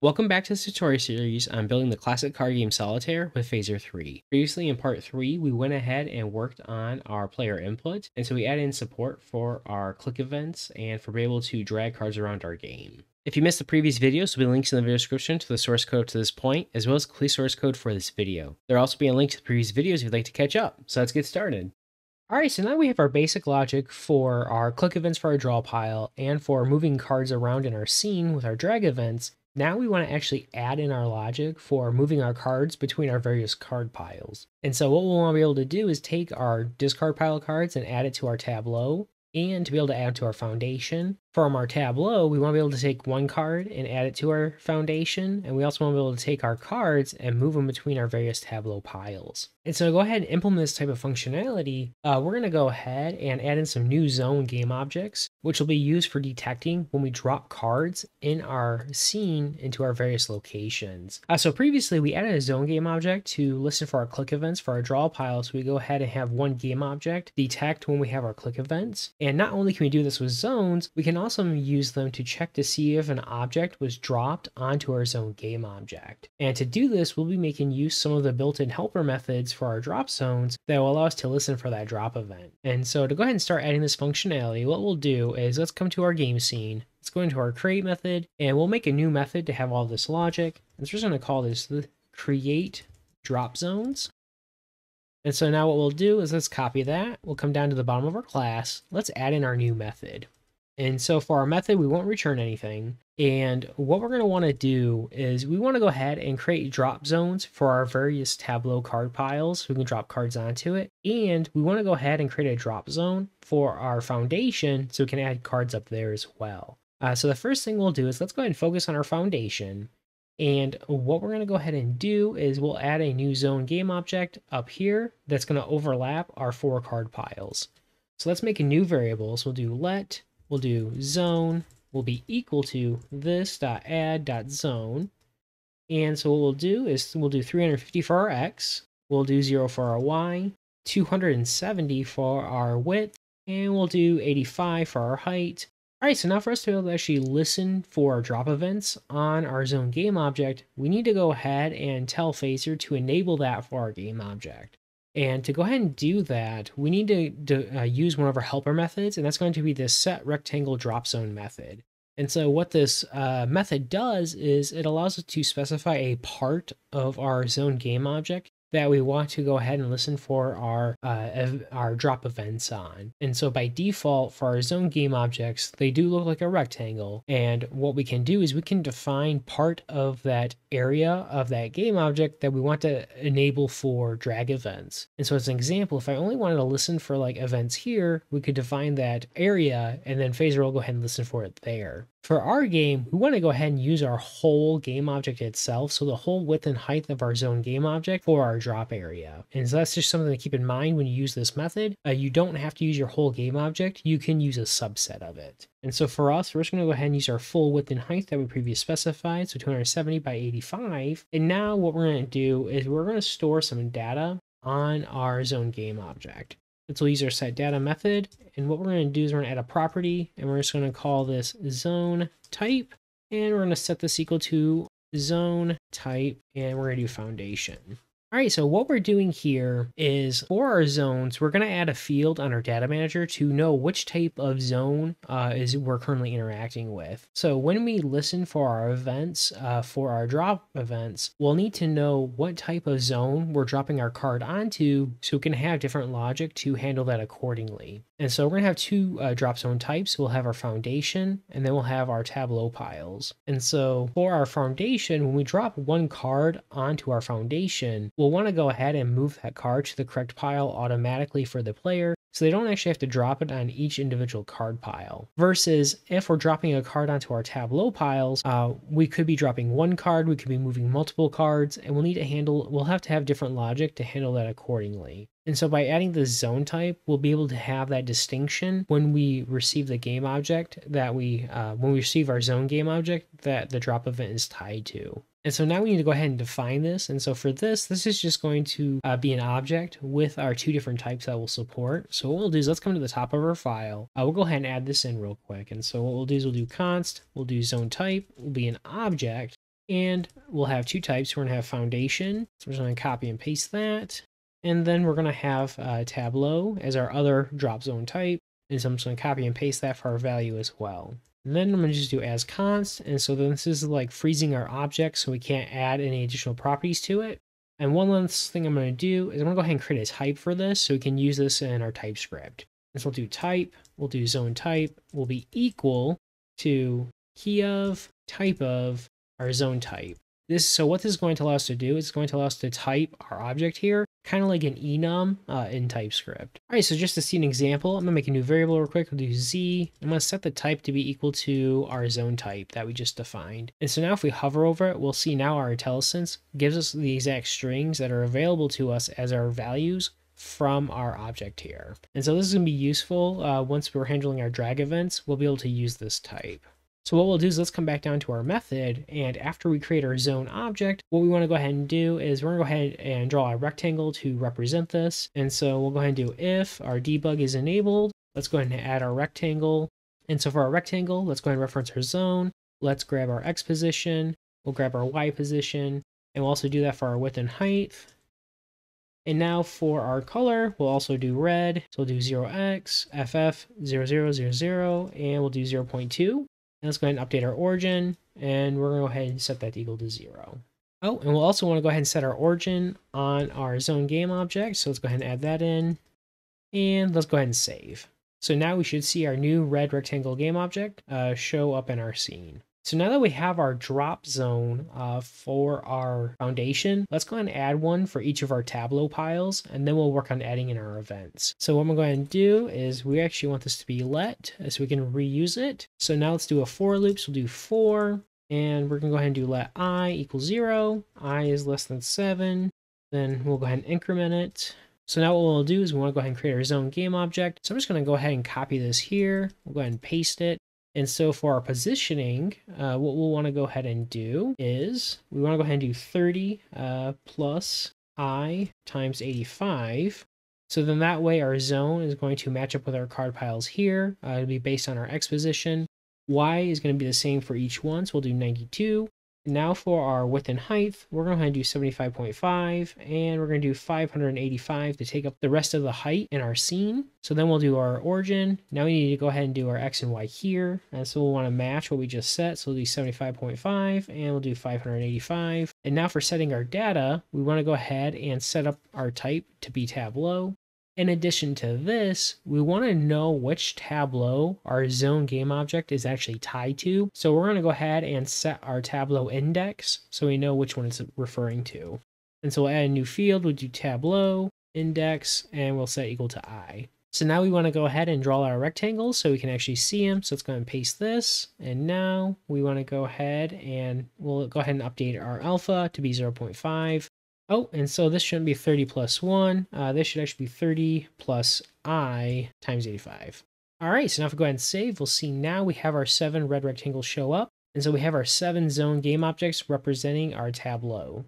Welcome back to this tutorial series on building the classic card game Solitaire with Phaser 3. Previously in part 3, we went ahead and worked on our player input, and so we added in support for our click events and for being able to drag cards around our game. If you missed the previous videos, there'll be links in the video description to the source code up to this point, as well as the complete source code for this video. There'll also be a link to the previous videos if you'd like to catch up, so let's get started. Alright, so now we have our basic logic for our click events for our draw pile and for moving cards around in our scene with our drag events. Now we want to actually add in our logic for moving our cards between our various card piles. And so what we'll want to be able to do is take our discard pile of cards and add it to our tableau, and to be able to add to our foundation. From our tableau, we want to be able to take one card and add it to our foundation, and we also want to be able to take our cards and move them between our various tableau piles. And so to go ahead and implement this type of functionality, we're going to go ahead and add in some new zone game objects, which will be used for detecting when we drop cards in our scene into our various locations. So previously we added a zone game object to listen for our click events for our draw pile, so we go ahead and have one game object detect when we have our click events. And not only can we do this with zones, we can also use them to check to see if an object was dropped onto our zone game object. And to do this, we'll be making use some of the built-in helper methods for our drop zones that will allow us to listen for that drop event. And so to go ahead and start adding this functionality, what we'll do is let's come to our game scene. Let's go into our create method, and we'll make a new method to have all this logic. And so we're just going to call this the create drop zones. And so now what we'll do is let's copy that. We'll come down to the bottom of our class. Let's add in our new method. And so for our method, we won't return anything. And what we're going to want to do is we want to go ahead and create drop zones for our various Tableau card piles. We can drop cards onto it. And we want to go ahead and create a drop zone for our foundation so we can add cards up there as well. So the first thing we'll do is let's go ahead and focus on our foundation. And what we're going to go ahead and do is we'll add a new zone game object up here that's going to overlap our 4 card piles. So let's make a new variable. So we'll do let, we'll do zone, will be equal to this.add.zone. And so what we'll do is we'll do 350 for our x, we'll do 0 for our y, 270 for our width, and we'll do 85 for our height. Alright, so now for us to be able to actually listen for drop events on our zone game object, we need to go ahead and tell Phaser to enable that for our game object. And to go ahead and do that, we need to use one of our helper methods, and that's going to be this set rectangle drop zone method. And so what this method does is it allows us to specify a part of our zone game object that we want to go ahead and listen for our drop events on. And so by default for our zone game objects, they do look like a rectangle. And what we can do is we can define part of that area of that game object that we want to enable for drag events. And so as an example, if I only wanted to listen for like events here, we could define that area and then Phaser will go ahead and listen for it there. For our game, we want to go ahead and use our whole game object itself, so the whole width and height of our zone game object for our drop area. And so that's just something to keep in mind when you use this method. You don't have to use your whole game object, you can use a subset of it. And so for us, we're just going to go ahead and use our full width and height that we previously specified, so 270 by 85. And now what we're going to do is we're going to store some data on our zone game object. So we'll use our set data method, and what we're going to do is we're going to add a property, and we're just going to call this zone type, and we're going to set this equal to zone type, and we're going to do foundation. All right, so what we're doing here is for our zones, we're going to add a field on our data manager to know which type of zone we're currently interacting with. So when we listen for our events, for our drop events, we'll need to know what type of zone we're dropping our card onto so we can have different logic to handle that accordingly. And so we're going to have 2 drop zone types. We'll have our foundation, and then we'll have our tableau piles. And so for our foundation, when we drop one card onto our foundation, we'll want to go ahead and move that card to the correct pile automatically for the player, so they don't actually have to drop it on each individual card pile. Versus if we're dropping a card onto our tableau piles, we could be dropping one card, we could be moving multiple cards, and we'll have to have different logic to handle that accordingly. And so by adding the zone type, we'll be able to have that distinction when we receive the game object that when we receive our zone game object that the drop event is tied to. And so now we need to go ahead and define this. And so for this is just going to be an object with our 2 different types that we'll support. So what we'll do is let's come to the top of our file. We'll go ahead and add this in real quick. And so what we'll do is we'll do const, we'll do zone type, will be an object. And we'll have two types. We're going to have foundation. So we're just going to copy and paste that. And then we're going to have tableau as our other drop zone type. And so I'm just going to copy and paste that for our value as well. And then I'm going to just do as const. And so then this is like freezing our object so we can't add any additional properties to it. And one last thing I'm going to do is I'm going to go ahead and create a type for this so we can use this in our TypeScript. And so we'll do type, we'll do zone type, will be equal to key of, type of, our zone type. So what this is going to allow us to do is going to allow us to type our object here, kind of like an enum in TypeScript. All right, so just to see an example, I'm gonna make a new variable real quick. We'll do z. I'm gonna set the type to be equal to our zone type that we just defined. And so now if we hover over it, we'll see now our IntelliSense gives us the exact strings that are available to us as our values from our object here. And so this is gonna be useful once we're handling our drag events. We'll be able to use this type. So what we'll do is let's come back down to our method, and after we create our zone object, what we want to go ahead and do is we're going to go ahead and draw a rectangle to represent this. And so we'll go ahead and do if our debug is enabled. Let's go ahead and add our rectangle. And so for our rectangle, let's go ahead and reference our zone. Let's grab our X position. We'll grab our Y position, and we'll also do that for our width and height. And now for our color, we'll also do red. So we'll do 0x, ff 0000, and we'll do 0.2. And let's go ahead and update our origin, and we're going to go ahead and set that to equal to 0. Oh, and we'll also want to go ahead and set our origin on our zone game object. So let's go ahead and add that in, and let's go ahead and save. So now we should see our new red rectangle game object show up in our scene. So now that we have our drop zone for our foundation, let's go ahead and add one for each of our Tableau piles, and then we'll work on adding in our events. So what I'm going to go ahead and do is we actually want this to be let so we can reuse it. So now let's do a for loop. So we'll do for, and we're going to go ahead and do let I equal 0. I is less than 7. Then we'll go ahead and increment it. So now what we'll do is we want to go ahead and create our zone game object. So I'm just going to go ahead and copy this here. We'll go ahead and paste it. And so for our positioning, what we'll want to go ahead and do is we want to go ahead and do 30 plus I times 85. So then that way our zone is going to match up with our card piles here. It'll be based on our X position. Y is going to be the same for each one, so we'll do 92. Now for our width and height, we're going to do 75.5, and we're going to do 585 to take up the rest of the height in our scene. So then we'll do our origin. Now we need to go ahead and do our X and Y here. And so we'll want to match what we just set. So we'll do 75.5, and we'll do 585. And now for setting our data, we want to go ahead and set up our type to be Tableau. In addition to this, we want to know which Tableau our zone game object is actually tied to. So we're going to go ahead and set our Tableau index so we know which one it's referring to. And so we'll add a new field. We'll do Tableau index, and we'll set equal to I. So now we want to go ahead and draw our rectangles so we can actually see them. So let's go ahead and paste this. And now we want to go ahead and we'll go ahead and update our alpha to be 0.5. Oh, and so this shouldn't be 30 plus 1. This should actually be 30 plus I times 85. All right, so now if we go ahead and save, we'll see now we have our 7 red rectangles show up. And so we have our 7 zone game objects representing our Tableau.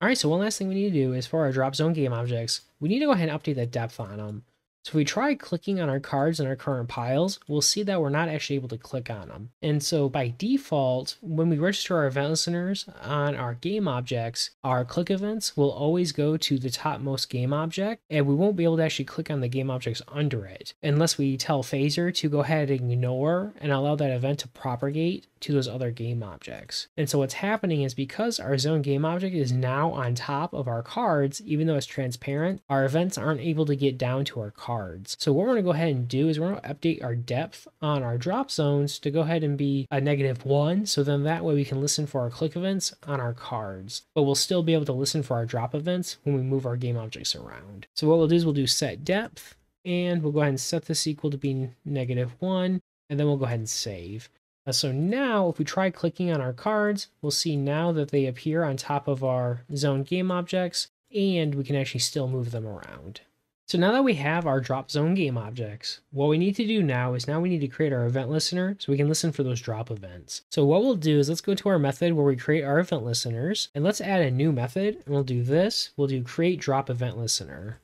All right, so one last thing we need to do is for our drop zone game objects, we need to go ahead and update the depth on them. So if we try clicking on our cards in our current piles, we'll see that we're not actually able to click on them. And so by default, when we register our event listeners on our game objects, our click events will always go to the topmost game object, and we won't be able to actually click on the game objects under it unless we tell Phaser to go ahead and ignore and allow that event to propagate to those other game objects. And so what's happening is because our zone game object is now on top of our cards, even though it's transparent, our events aren't able to get down to our cards. So what we're going to go ahead and do is we're going to update our depth on our drop zones to go ahead and be a -1. So then that way we can listen for our click events on our cards, but we'll still be able to listen for our drop events when we move our game objects around. So what we'll do is we'll do set depth, and we'll go ahead and set this equal to be -1, and then we'll go ahead and save. So now if we try clicking on our cards, we'll see now that they appear on top of our zone game objects, and we can actually still move them around. So now that we have our drop zone game objects, what we need to do now is we need to create our event listener so we can listen for those drop events. So what we'll do is let's go to our method where we create our event listeners, and let's add a new method, and we'll do this. We'll do create drop event listener.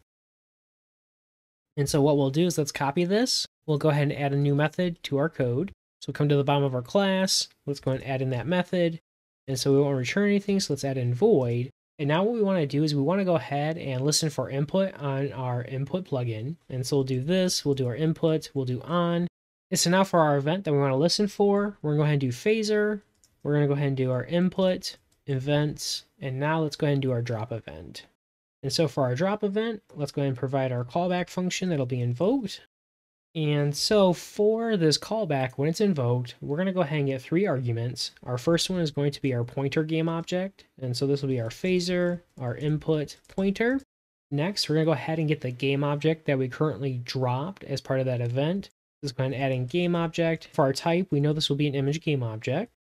And so what we'll do is let's copy this. We'll go ahead and add a new method to our code. So we'll come to the bottom of our class. Let's go and add in that method. And so we won't return anything, so let's add in void. And now what we want to do is we want to go ahead and listen for input on our input plugin. And so we'll do this, we'll do our input, we'll do on. And so now for our event that we want to listen for, we're going to go ahead and do phaser. We're going to go ahead and do our input, events, and now let's go ahead and do our drop event. And so for our drop event, let's go ahead and provide our callback function that'll be invoked. And so for this callback, when it's invoked, we're going to go ahead and get 3 arguments. Our first one is going to be our pointer game object. And so this will be our phaser, our input pointer. Next, we're going to go ahead and get the game object that we currently dropped as part of that event. Let's go ahead and add in game object. For our type, we know this will be an image game object.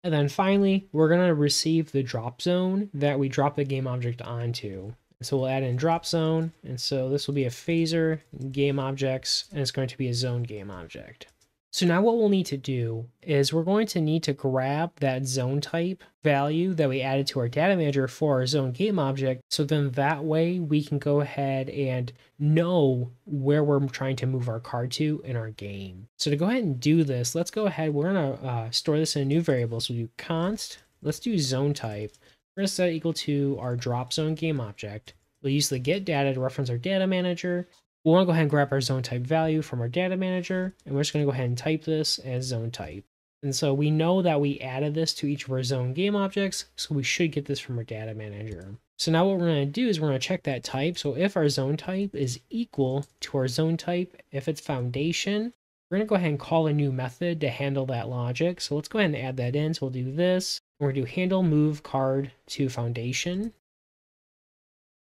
And then finally, we're going to receive the drop zone that we drop the game object onto. So we'll add in drop zone, and so this will be a phaser game objects, and it's going to be a zone game object. So now what we'll need to do is we're going to need to grab that zone type value that we added to our data manager for our zone game object, so then that way we can go ahead and know where we're trying to move our card to in our game. So to go ahead and do this, let's go ahead, we're gonna store this in a new variable. So we'll do const, let's do zone type. We're going to set it equal to our drop zone game object. We'll use the get data to reference our data manager. We'll want to go ahead and grab our zone type value from our data manager, and we're just going to go ahead and type this as zone type. And so we know that we added this to each of our zone game objects, so we should get this from our data manager. So now what we're going to do is we're going to check that type. So if our zone type is equal to our zone type, if it's foundation, we're going to go ahead and call a new method to handle that logic. So let's go ahead and add that in. So we'll do this. We're going to do handle move card to foundation.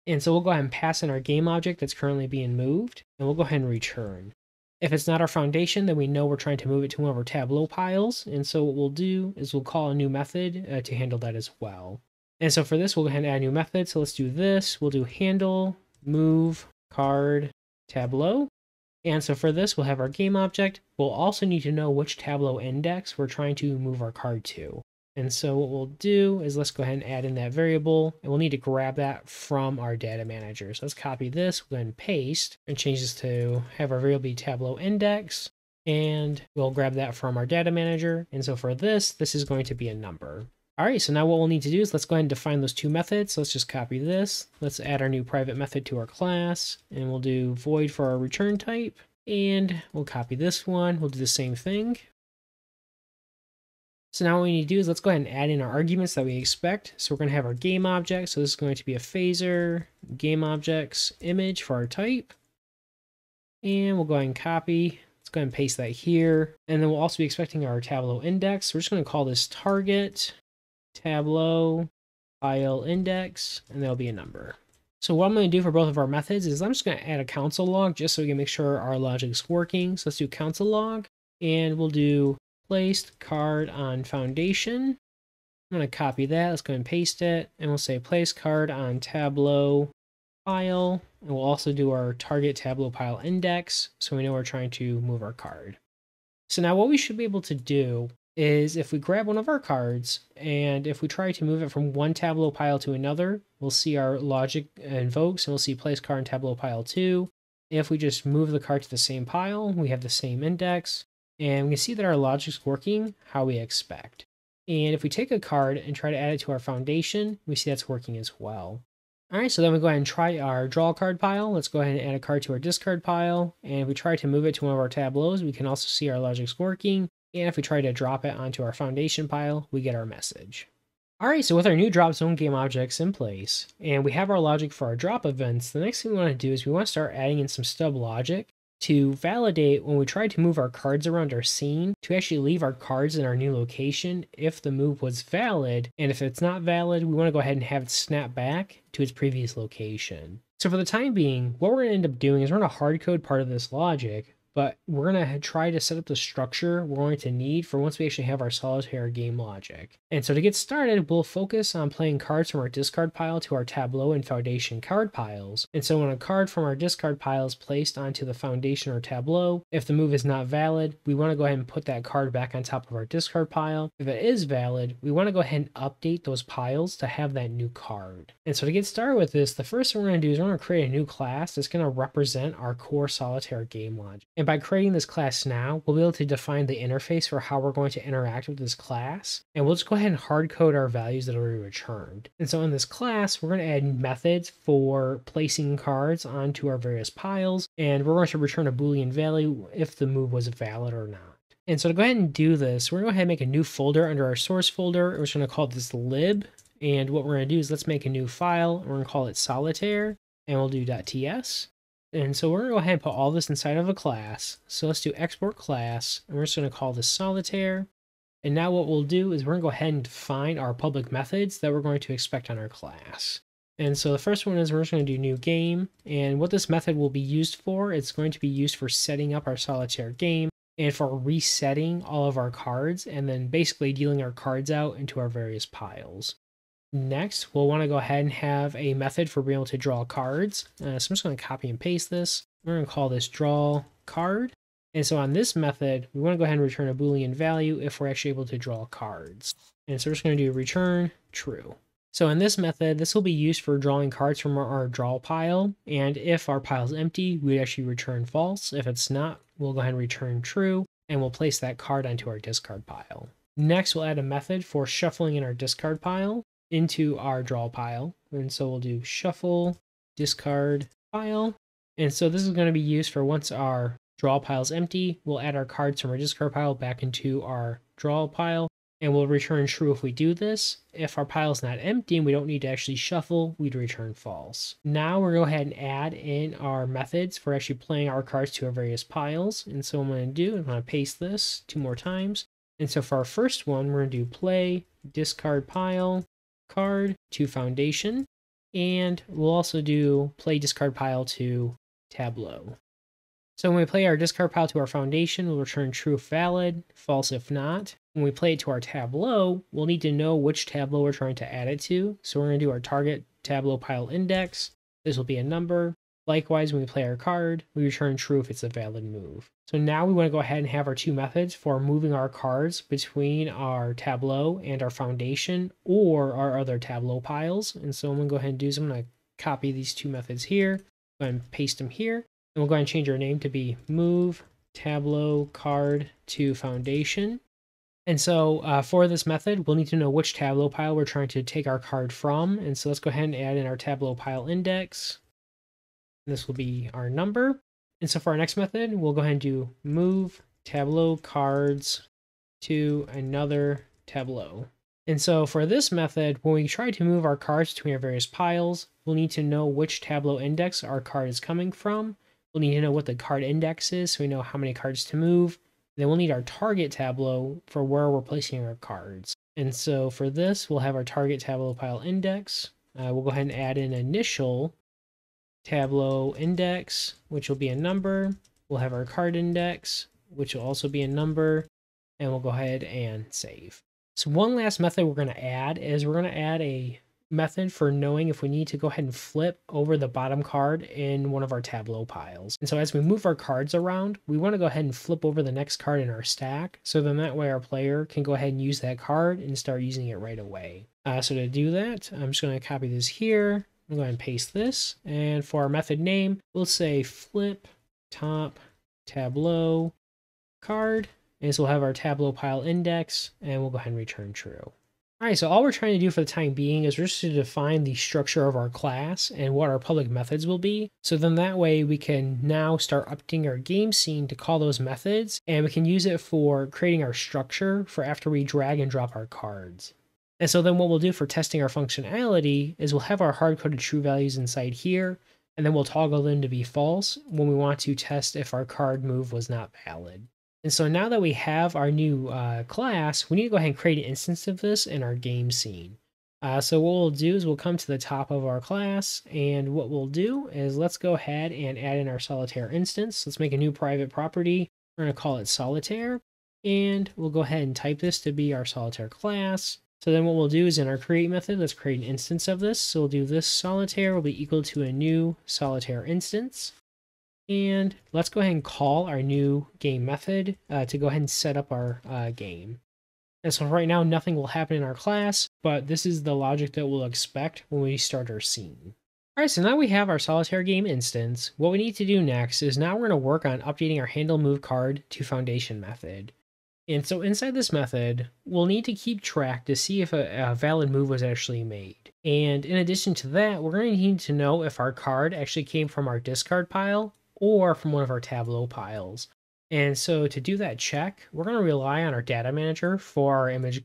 And so we'll go ahead and pass in our game object that's currently being moved, and we'll go ahead and return. If it's not our foundation, then we know we're trying to move it to one of our tableau piles. And so what we'll do is we'll call a new method to handle that as well. And so for this, we'll go ahead and add a new method. So let's do this. We'll do handle move card tableau. And so for this, we'll have our game object. We'll also need to know which tableau index we're trying to move our card to. And so what we'll do is let's go ahead and add in that variable, and we'll need to grab that from our data manager. So let's copy this, we'll go ahead and paste, and change this to have our variable be tableau index, and we'll grab that from our data manager. And so for this is going to be a number. All right, so now what we'll need to do is let's go ahead and define those 2 methods. So let's just copy this. Let's add our new private method to our class, and we'll do void for our return type, and we'll copy this one. We'll do the same thing. So now what we need to do is let's go ahead and add in our arguments that we expect. So we're going to have our game object. So this is going to be a phaser, game objects, image for our type. And we'll go ahead and copy. Let's go ahead and paste that here. And then we'll also be expecting our tableau index. So we're just going to call this target tableau file index, and there'll be a number. So what I'm going to do for both of our methods is I'm just going to add a console log just so we can make sure our logic's working. So let's do console log, and we'll do placed card on foundation. I'm going to copy that. Let's go ahead and paste it. And we'll say place card on tableau file. And we'll also do our target tableau pile index so we know we're trying to move our card. So now what we should be able to do is if we grab one of our cards and if we try to move it from one tableau pile to another, we'll see our logic invokes and we'll see place card in tableau pile 2. If we just move the card to the same pile, we have the same index. And we can see that our logic's working how we expect. And if we take a card and try to add it to our foundation, we see that's working as well. All right, so then we go ahead and try our draw card pile. Let's go ahead and add a card to our discard pile. And if we try to move it to one of our tableaus, we can also see our logic's working. And if we try to drop it onto our foundation pile, we get our message. All right, so with our new drop zone game objects in place, and we have our logic for our drop events, the next thing we want to do is we want to start adding in some stub logic to validate when we try to move our cards around our scene to actually leave our cards in our new location if the move was valid. And if it's not valid, we want to go ahead and have it snap back to its previous location. So for the time being, what we're going to end up doing is we're going to hard code part of this logic, but we're going to try to set up the structure we're going to need for once we actually have our solitaire game logic. And so to get started, we'll focus on playing cards from our discard pile to our tableau and foundation card piles. And so when a card from our discard pile is placed onto the foundation or tableau, if the move is not valid, we want to go ahead and put that card back on top of our discard pile. If it is valid, we want to go ahead and update those piles to have that new card. And so to get started with this, the first thing we're going to do is we're going to create a new class that's going to represent our core solitaire game logic. And by creating this class now, we'll be able to define the interface for how we're going to interact with this class. And we'll just go ahead and hard code our values that are returned. And so in this class, we're going to add methods for placing cards onto our various piles. And we're going to return a Boolean value if the move was valid or not. And so to go ahead and do this, we're going to go ahead and make a new folder under our source folder. We're just going to call this lib. And what we're going to do is let's make a new file. We're going to call it Solitaire. And we'll do .ts. And so we're going to go ahead and put all this inside of a class. So let's do export class, and we're just going to call this Solitaire. And now what we'll do is we're going to go ahead and define our public methods that we're going to expect on our class. And so the first one is we're just going to do new game. And what this method will be used for, it's going to be used for setting up our Solitaire game and for resetting all of our cards and then basically dealing our cards out into our various piles. Next, we'll want to go ahead and have a method for being able to draw cards. So I'm just going to copy and paste this. We're going to call this draw card. And so on this method, we want to go ahead and return a Boolean value if we're actually able to draw cards. And so we're just going to do return true. So in this method, this will be used for drawing cards from our draw pile. And if our pile is empty, we actually return false. If it's not, we'll go ahead and return true, and we'll place that card onto our discard pile. Next, we'll add a method for shuffling in our discard pile into our draw pile. And so we'll do shuffle discard pile. And so this is going to be used for once our draw pile is empty, we'll add our cards from our discard pile back into our draw pile, and we'll return true if we do this. If our pile is not empty and we don't need to actually shuffle, we'd return false. Now we're going to go ahead and add in our methods for actually playing our cards to our various piles. And so what I'm going to do is I'm going to paste this 2 more times. And so for our first one, we're going to do play discard pile card to foundation, and we'll also do play discard pile to tableau. So when we play our discard pile to our foundation, we'll return true if valid, false if not. When we play it to our tableau, we'll need to know which tableau we're trying to add it to. So we're going to do our target tableau pile index. This will be a number. Likewise, when we play our card, we return true if it's a valid move. So now we want to go ahead and have our 2 methods for moving our cards between our tableau and our foundation or our other tableau piles. And so I'm going to go ahead and do is I'm going to copy these 2 methods here, go ahead and paste them here. And we'll go ahead and change our name to be move tableau card to foundation. And so for this method, we'll need to know which tableau pile we're trying to take our card from. And so let's go ahead and add in our tableau pile index. This will be our number. And so for our next method, we'll go ahead and do move tableau cards to another tableau. And so for this method, when we try to move our cards between our various piles, we'll need to know which tableau index our card is coming from. We'll need to know what the card index is so we know how many cards to move. Then we'll need our target tableau for where we're placing our cards. And so for this, we'll have our target tableau pile index. We'll go ahead and add in initial tableau index, which will be a number. We'll have our card index, which will also be a number, and we'll go ahead and save. So one last method we're going to add is we're going to add a method for knowing if we need to go ahead and flip over the bottom card in one of our tableau piles. And so as we move our cards around, we want to go ahead and flip over the next card in our stack, so then that way our player can go ahead and use that card and start using it right away. So to do that, I'm just going to copy this here. I'm going to paste this, and for our method name, we'll say flip top tableau card, and so we'll have our tableau pile index, and we'll go ahead and return true. All right, so all we're trying to do for the time being is just to define the structure of our class and what our public methods will be. So then that way we can now start updating our game scene to call those methods, and we can use it for creating our structure for after we drag and drop our cards. And so then what we'll do for testing our functionality is we'll have our hard-coded true values inside here, and then we'll toggle them to be false when we want to test if our card move was not valid. And so now that we have our new class, we need to go ahead and create an instance of this in our game scene. So what we'll do is we'll come to the top of our class, and what we'll do is let's go ahead and add in our Solitaire instance. Let's make a new private property. We're going to call it Solitaire, and we'll go ahead and type this to be our Solitaire class. So then what we'll do is in our create method, let's create an instance of this. So we'll do this Solitaire will be equal to a new Solitaire instance. And let's go ahead and call our new game method to go ahead and set up our game. And so right now, nothing will happen in our class, but this is the logic that we'll expect when we start our scene. All right, so now we have our Solitaire game instance. What we need to do next is now we're going to work on updating our handle move card to foundation method. And so inside this method, we'll need to keep track to see if a valid move was actually made. And in addition to that, we're going to need to know if our card actually came from our discard pile or from one of our tableau piles. And so to do that check, we're going to rely on our data manager for our image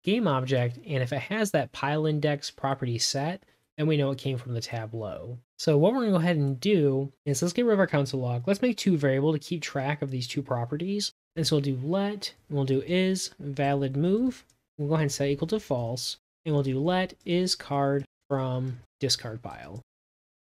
game object. And if it has that pile index property set, then we know it came from the tableau. So what we're going to go ahead and do is let's get rid of our console log. Let's make two variables to keep track of these two properties. And so we'll do let, and we'll do is valid move. We'll go ahead and set equal to false. And we'll do let is card from discard pile.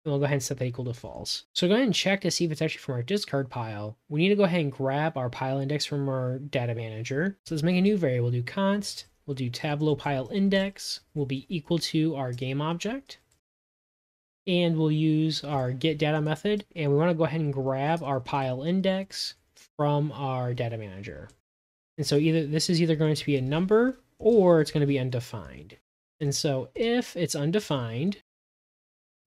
And we'll go ahead and set that equal to false. So go ahead and check to see if it's actually from our discard pile. We need to go ahead and grab our pile index from our data manager. So let's make a new variable. We'll do const. We'll do tableau pile index will be equal to our game object. And we'll use our get data method. And we want to go ahead and grab our pile index from our data manager. And so this is either going to be a number or it's going to be undefined. And so if it's undefined,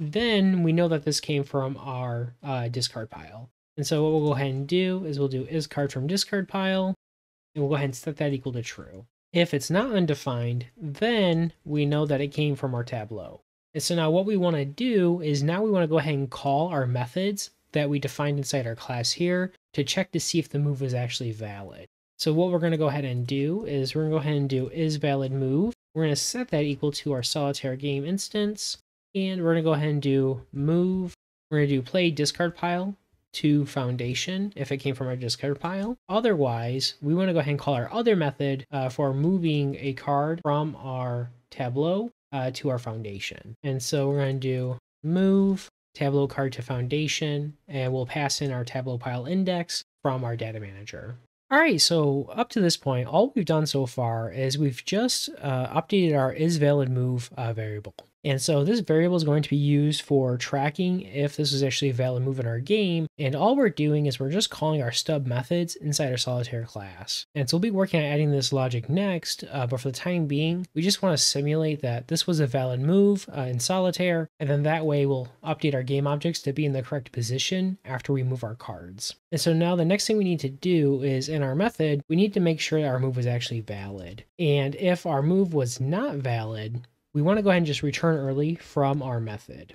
then we know that this came from our discard pile. And so what we'll go ahead and do is we'll do is card from discard pile, and we'll go ahead and set that equal to true. If it's not undefined, then we know that it came from our tableau. And so now what we want to do is now we want to go ahead and call our methods that we defined inside our class here to check to see if the move is actually valid. So what we're going to go ahead and do is we're going to go ahead and do is valid move. We're going to set that equal to our Solitaire game instance. And we're going to go ahead and do move. We're going to do play discard pile to foundation if it came from our discard pile. Otherwise, we want to go ahead and call our other method for moving a card from our tableau to our foundation. And so we're going to do move tableau card to foundation, and we'll pass in our tableau pile index from our data manager. All right, so up to this point, all we've done so far is we've just updated our isValidMove variable. And so this variable is going to be used for tracking if this is actually a valid move in our game. And all we're doing is we're just calling our stub methods inside our Solitaire class. And so we'll be working on adding this logic next, but for the time being, we just want to simulate that this was a valid move in Solitaire. And then that way we'll update our game objects to be in the correct position after we move our cards. And so now the next thing we need to do is in our method, we need to make sure that our move was actually valid. And if our move was not valid, we want to go ahead and just return early from our method.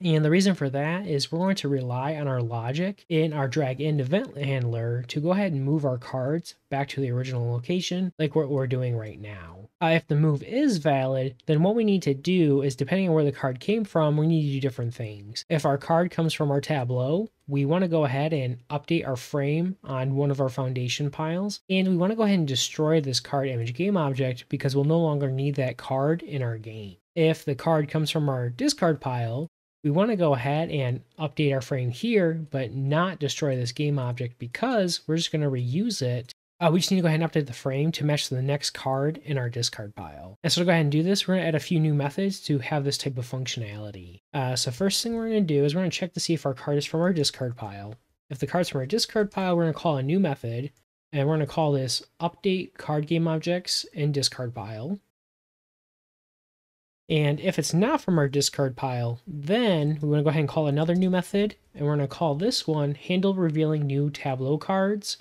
And the reason for that is we're going to rely on our logic in our drag in event handler to go ahead and move our cards back to the original location like what we're doing right now. If the move is valid, then what we need to do is, depending on where the card came from, we need to do different things. If our card comes from our tableau, we want to go ahead and update our frame on one of our foundation piles, and we want to go ahead and destroy this card image game object because we'll no longer need that card in our game. If the card comes from our discard pile, we want to go ahead and update our frame here, but not destroy this game object because we're just going to reuse it. We just need to go ahead and update the frame to match the next card in our discard pile. And so to go ahead and do this, we're going to add a few new methods to have this type of functionality. So first thing we're going to do is we're going to check to see if our card is from our discard pile. If the card's from our discard pile, we're going to call a new method, and we're going to call this update card game objects in discard pile. And if it's not from our discard pile, then we're going to go ahead and call another new method, and we're going to call this one handle revealing new tableau cards.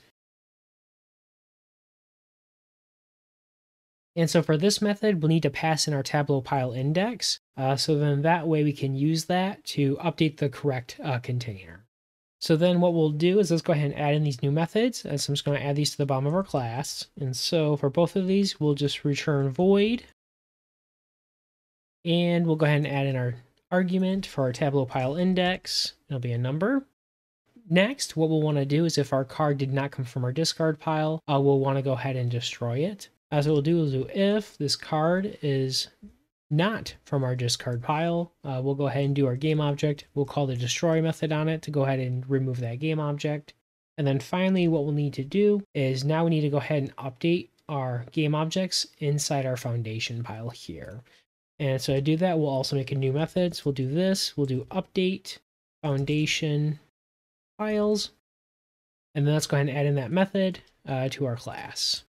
And so for this method, we'll need to pass in our tableau pile index. So then that way we can use that to update the correct container. So then what we'll do is let's go ahead and add in these new methods. So I'm just going to add these to the bottom of our class. And so for both of these, we'll just return void. And we'll go ahead and add in our argument for our tableau pile index. It'll be a number. Next, what we'll want to do is if our card did not come from our discard pile, we'll want to go ahead and destroy it. So what we'll do is if this card is not from our discard pile, we'll go ahead and do our game object. We'll call the destroy method on it to go ahead and remove that game object. And then finally, what we'll need to do is now we need to go ahead and update our game objects inside our foundation pile here. And so to do that, we'll also make a new method. So we'll do this. We'll do update foundation files. And then let's go ahead and add in that method to our class.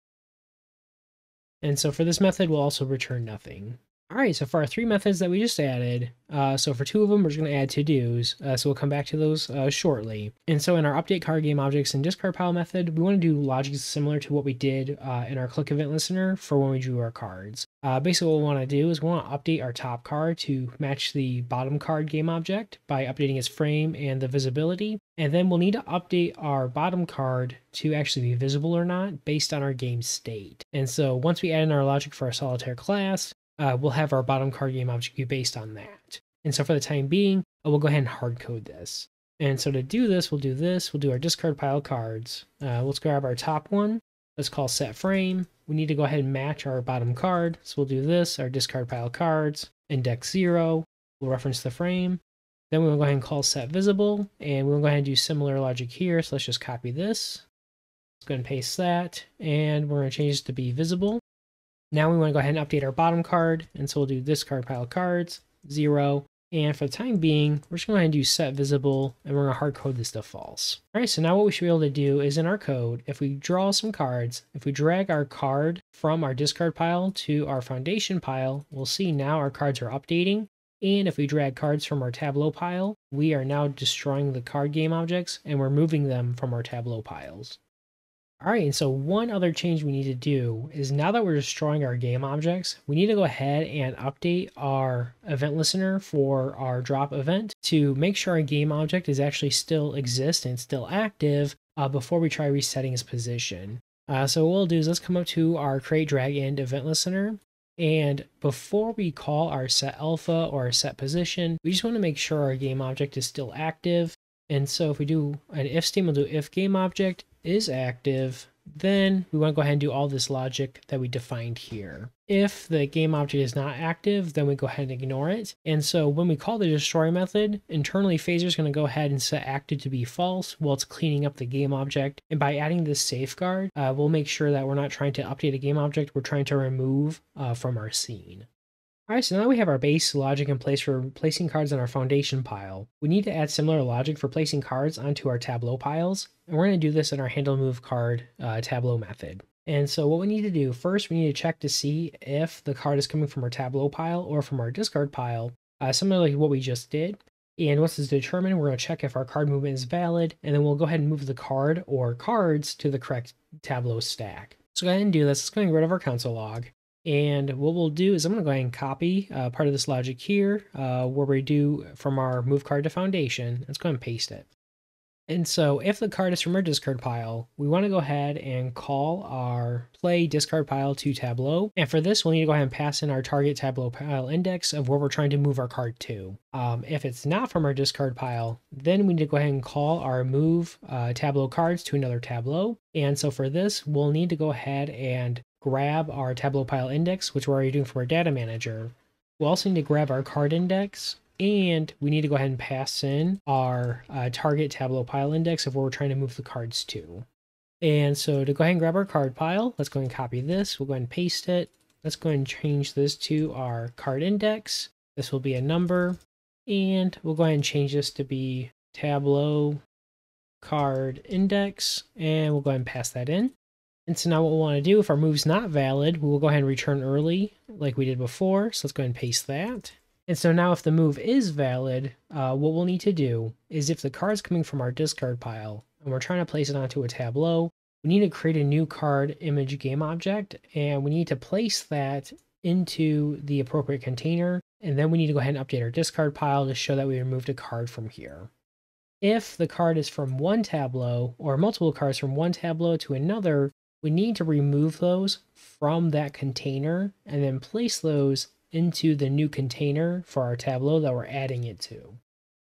And so for this method, we'll also return nothing. All right, so for our three methods that we just added, so for two of them, we're just going to add to-dos. So we'll come back to those shortly. And so in our update card game objects and discard pile method, we want to do logic similar to what we did in our click event listener for when we drew our cards. Basically, what we want to do is we want to update our top card to match the bottom card game object by updating its frame and the visibility. And then we'll need to update our bottom card to actually be visible or not based on our game state. And so once we add in our logic for our Solitaire class, we'll have our bottom card game object be based on that. And so for the time being, we'll go ahead and hard code this. And so to do this, we'll do our discard pile cards. Let's grab our top one. Let's call set frame. We need to go ahead and match our bottom card. So we'll do this, our discard pile cards, index 0. We'll reference the frame. Then we'll go ahead and call set visible. And we'll go ahead and do similar logic here. So let's just copy this. Let's go ahead and paste that. And we're going to change this to be visible. Now we want to go ahead and update our bottom card, and so we'll do discard pile cards, 0, and for the time being, we're just going to go ahead and do set visible, and we're going to hard code this to false. All right, so now what we should be able to do is in our code, if we draw some cards, if we drag our card from our discard pile to our foundation pile, we'll see now our cards are updating, and if we drag cards from our tableau pile, we are now destroying the card game objects, and we're moving them from our tableau piles. All right, and so one other change we need to do is now that we're destroying our game objects, we need to go ahead and update our event listener for our drop event to make sure our game object is actually still exists and still active before we try resetting its position. So what we'll do is let's come up to our create drag end event listener. And before we call our set alpha or our set position, we just want to make sure our game object is still active. And so if we do an if statement, we'll do if game object is active, then we want to go ahead and do all this logic that we defined here. If the game object is not active, then we go ahead and ignore it. And so when we call the destroy method, internally Phaser is going to go ahead and set active to be false while it's cleaning up the game object. And by adding this safeguard, we'll make sure that we're not trying to update a game object, we're trying to remove from our scene. All right, so now we have our base logic in place for placing cards on our foundation pile. We need to add similar logic for placing cards onto our tableau piles, and we're going to do this in our handle move card tableau method. And so what we need to do, first we need to check to see if the card is coming from our tableau pile or from our discard pile, similar to what we just did. And once it's determined, we're going to check if our card movement is valid, and then we'll go ahead and move the card or cards to the correct tableau stack. So go ahead and do this. Let's go and get rid of our console log. And what we'll do is I'm going to go ahead and copy part of this logic here where we do from our move card to foundation. Let's go ahead and paste it. And so if the card is from our discard pile, we want to go ahead and call our play discard pile to tableau. And for this, we'll need to go ahead and pass in our target tableau pile index of where we're trying to move our card to. If it's not from our discard pile, then we need to go ahead and call our move tableau cards to another tableau. And so for this, we'll need to go ahead and grab our tableau pile index, which we're already doing from our data manager. We'll also need to grab our card index, and we need to go ahead and pass in our target tableau pile index of where we're trying to move the cards to. And so to go ahead and grab our card pile, let's go ahead and copy this. We'll go ahead and paste it. Let's go ahead and change this to our card index. This will be a number, and we'll go ahead and change this to be tableau card index, and we'll go ahead and pass that in. And so now what we'll want to do, if our move's not valid, we will go ahead and return early like we did before. So let's go ahead and paste that. And so now if the move is valid, what we'll need to do is if the card's coming from our discard pile and we're trying to place it onto a tableau, we need to create a new card image game object, and we need to place that into the appropriate container. And then we need to go ahead and update our discard pile to show that we removed a card from here. If the card is from one tableau or multiple cards from one tableau to another, we need to remove those from that container and then place those into the new container for our tableau that we're adding it to.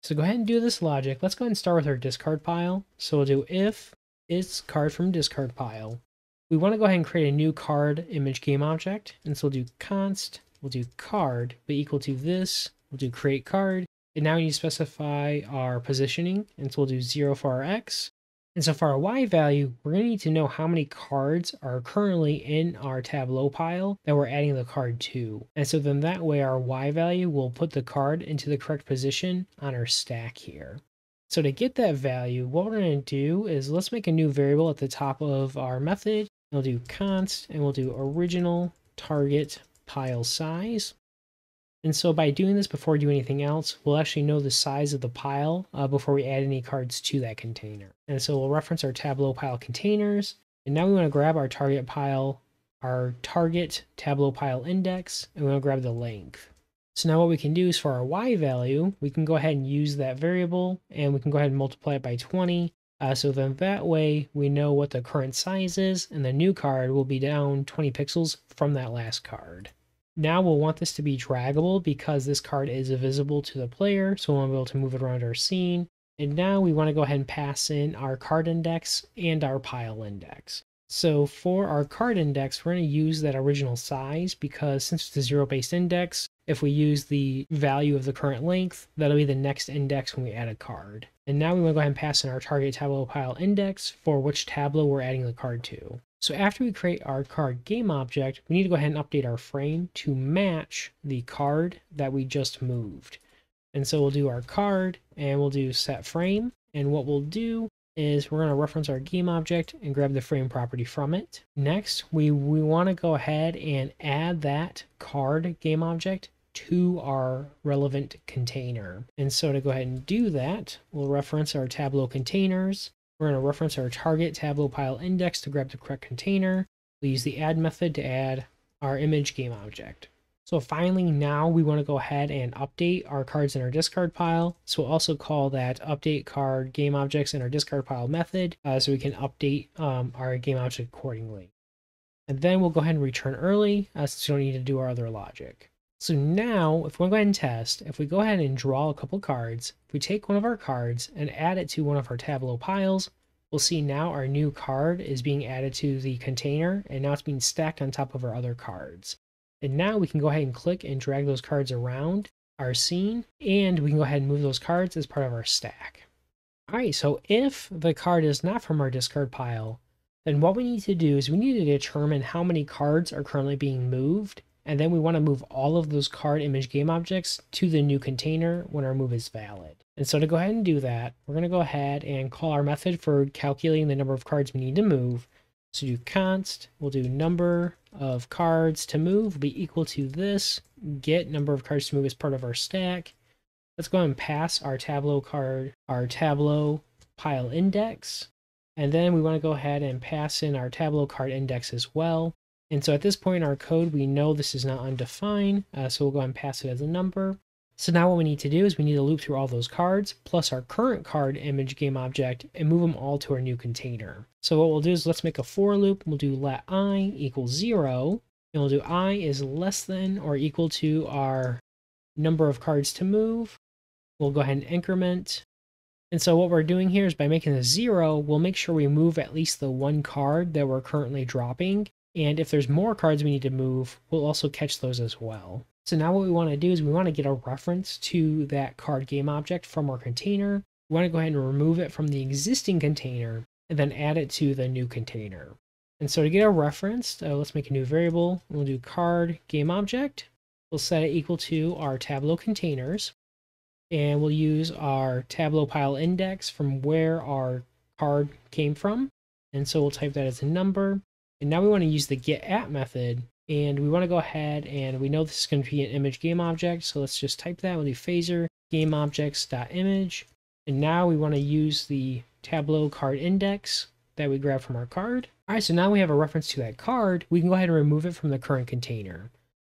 So go ahead and do this logic. Let's go ahead and start with our discard pile. So we'll do if it's card from discard pile. We want to go ahead and create a new card image game object. And so we'll do const, we'll do card, be equal to this, we'll do create card. And now we need to specify our positioning. And so we'll do 0 for our X. And so for our Y value, we're going to need to know how many cards are currently in our tableau pile that we're adding the card to. And so then that way our Y value will put the card into the correct position on our stack here. So to get that value, what we're going to do is let's make a new variable at the top of our method. We'll do const and we'll do original target pile size. And so by doing this before we do anything else, we'll actually know the size of the pile before we add any cards to that container. And so we'll reference our Tableau pile containers. And now we want to grab our target Tableau pile index, and we want to grab the length. So now what we can do is for our Y value, we can go ahead and use that variable, and we can go ahead and multiply it by 20. So then that way we know what the current size is, and the new card will be down 20 pixels from that last card. Now we'll want this to be draggable because this card is visible to the player, so we'll be able to move it around our scene. And now we want to go ahead and pass in our card index and our pile index. So for our card index, we're going to use that original size because since it's a zero-based index, if we use the value of the current length, that'll be the next index when we add a card. And now we want to go ahead and pass in our target Tableau pile index for which tableau we're adding the card to. So after we create our card game object, we need to go ahead and update our frame to match the card that we just moved. And so we'll do our card and we'll do set frame. And what we'll do is we're going to reference our game object and grab the frame property from it. Next, we want to go ahead and add that card game object to our relevant container. And so to go ahead and do that, we'll reference our Tableau containers. We're going to reference our target Tableau pile index to grab the correct container. We'll use the add method to add our image game object. So finally, now we want to go ahead and update our cards in our discard pile. So we'll also call that update card game objects in our discard pile method so we can update our game object accordingly. And then we'll go ahead and return early since we don't need to do our other logic. So now, if we go ahead and test, if we go ahead and draw a couple cards, if we take one of our cards and add it to one of our Tableau piles, we'll see now our new card is being added to the container, and now it's being stacked on top of our other cards. And now we can go ahead and click and drag those cards around our scene, and we can go ahead and move those cards as part of our stack. All right, so if the card is not from our discard pile, then what we need to do is we need to determine how many cards are currently being moved, and then we want to move all of those card image game objects to the new container when our move is valid. And so to go ahead and do that, we're going to go ahead and call our method for calculating the number of cards we need to move. So do const, we'll do number of cards to move will be equal to this, get number of cards to move as part of our stack. Let's go ahead and pass our Tableau pile index. And then we want to go ahead and pass in our Tableau card index as well. And so at this point in our code, we know this is not undefined, so we'll go ahead and pass it as a number. So now what we need to do is we need to loop through all those cards, plus our current card image game object, and move them all to our new container. So what we'll do is let's make a for loop. We'll do let I equal 0, and we'll do I is less than or equal to our number of cards to move. We'll go ahead and increment. And so what we're doing here is by making this 0, we'll make sure we move at least the one card that we're currently dropping. And if there's more cards we need to move, we'll also catch those as well. So now what we want to do is we want to get a reference to that card game object from our container. We want to go ahead and remove it from the existing container and then add it to the new container. And so to get a reference, let's make a new variable. We'll do card game object. We'll set it equal to our Tableau containers. And we'll use our Tableau pile index from where our card came from. And so we'll type that as a number. And now we want to use the getAt method, and we want to go ahead and we know this is going to be an image game object, so let's just type that. We'll do phaser gameObjects.image, and now we want to use the Tableau card index that we grabbed from our card. All right, so now we have a reference to that card. We can go ahead and remove it from the current container.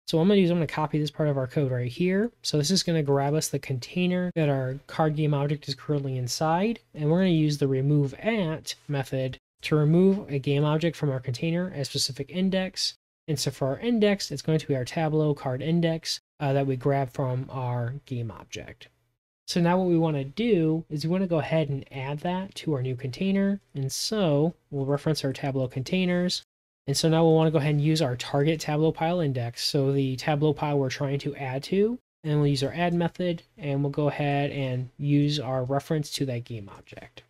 So what I'm going to do is I'm going to copy this part of our code right here. So this is going to grab us the container that our card game object is currently inside, and we're going to use the removeAt method to remove a game object from our container at a specific index. And so for our index, it's going to be our Tableau card index that we grab from our game object. So now what we want to do is we want to go ahead and add that to our new container. And so we'll reference our Tableau containers. And so now we'll want to go ahead and use our target Tableau pile index. So the Tableau pile we're trying to add to, and we'll use our add method, and we'll go ahead and use our reference to that game object.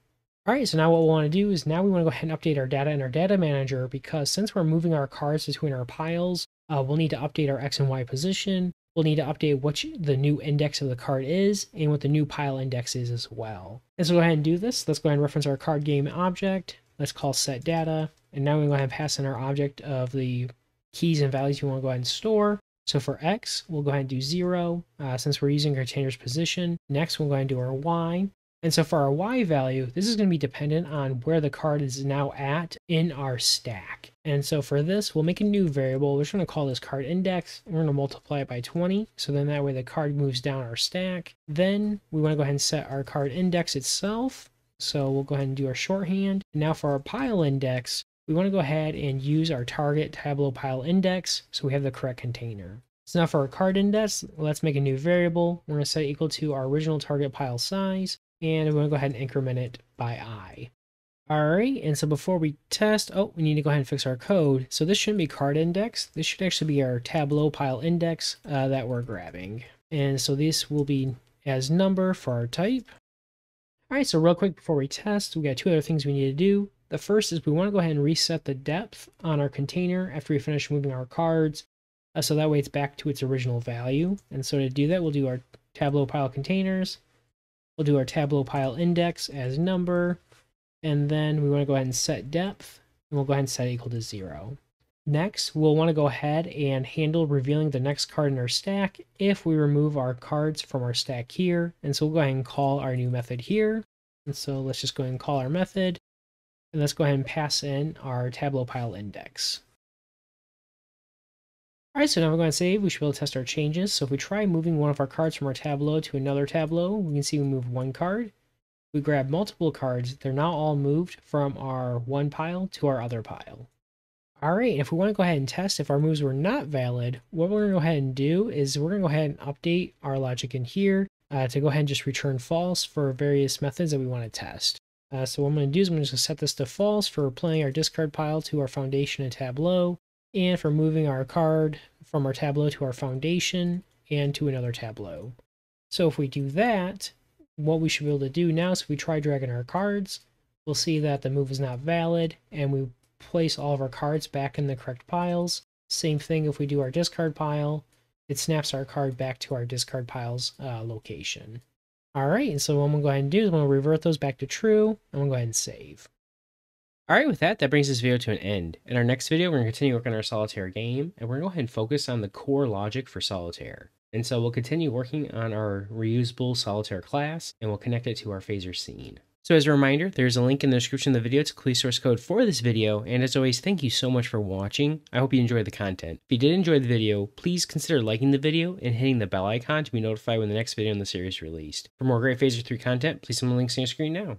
All right, so now what we want to do is now we want to go ahead and update our data in our data manager, because since we're moving our cards between our piles, we'll need to update our X and Y position. We'll need to update what the new index of the card is and what the new pile index is as well. And so go ahead and do this. Let's go ahead and reference our card game object. Let's call set data. And now we're going to go ahead and pass in our object of the keys and values we want to go ahead and store. So for X, we'll go ahead and do 0, since we're using container's position. Next, we'll go ahead and do our Y. And so for our Y value, this is going to be dependent on where the card is now at in our stack. And so for this, we'll make a new variable. We're just going to call this card index, and we're going to multiply it by 20. So then that way the card moves down our stack. Then we want to go ahead and set our card index itself. So we'll go ahead and do our shorthand. And now for our pile index, we want to go ahead and use our target tableau pile index so we have the correct container. So now for our card index, let's make a new variable. We're going to set it equal to our original target pile size, and we're going to go ahead and increment it by I. Alright, and so before we test, we need to go ahead and fix our code. So this shouldn't be card index. This should actually be our tableau pile index that we're grabbing. And so this will be as number for our type. Alright, so real quick before we test, we got two other things we need to do. The first is we want to go ahead and reset the depth on our container after we finish moving our cards. So that way it's back to its original value. And so to do that, we'll do our tableau pile containers. We'll do our tableau pile index as number. And then we want to go ahead and set depth. And we'll go ahead and set it equal to 0. Next, we'll want to go ahead and handle revealing the next card in our stack if we remove our cards from our stack here. And so we'll go ahead and call our new method here. And so let's just go ahead and call our method. And let's go ahead and pass in our tableau pile index. Alright, so now we're going to save. We should be able to test our changes. So if we try moving one of our cards from our tableau to another tableau, we can see we move one card. We grab multiple cards. They're now all moved from our one pile to our other pile. Alright, if we want to go ahead and test if our moves were not valid, what we're going to go ahead and do is we're going to go ahead and update our logic in here to go ahead and just return false for various methods that we want to test. So what I'm going to do is I'm just going to set this to false for playing our discard pile to our foundation and tableau, and for moving our card from our tableau to our foundation and to another tableau. So if we do that, what we should be able to do now is if we try dragging our cards, we'll see that the move is not valid, and we place all of our cards back in the correct piles. Same thing if we do our discard pile, it snaps our card back to our discard pile's location. Alright, and so what I'm going to go ahead and do is I'm going to revert those back to true. I'm going to go ahead and save. Alright, with that brings this video to an end. In our next video, we're going to continue working on our Solitaire game, and we're going to go ahead and focus on the core logic for Solitaire. And so we'll continue working on our reusable Solitaire class, and we'll connect it to our phaser scene. So as a reminder, there's a link in the description of the video to complete source code for this video, and as always, thank you so much for watching. I hope you enjoyed the content. If you did enjoy the video, please consider liking the video and hitting the bell icon to be notified when the next video in the series is released. For more great Phaser 3 content, please see the links on your screen now.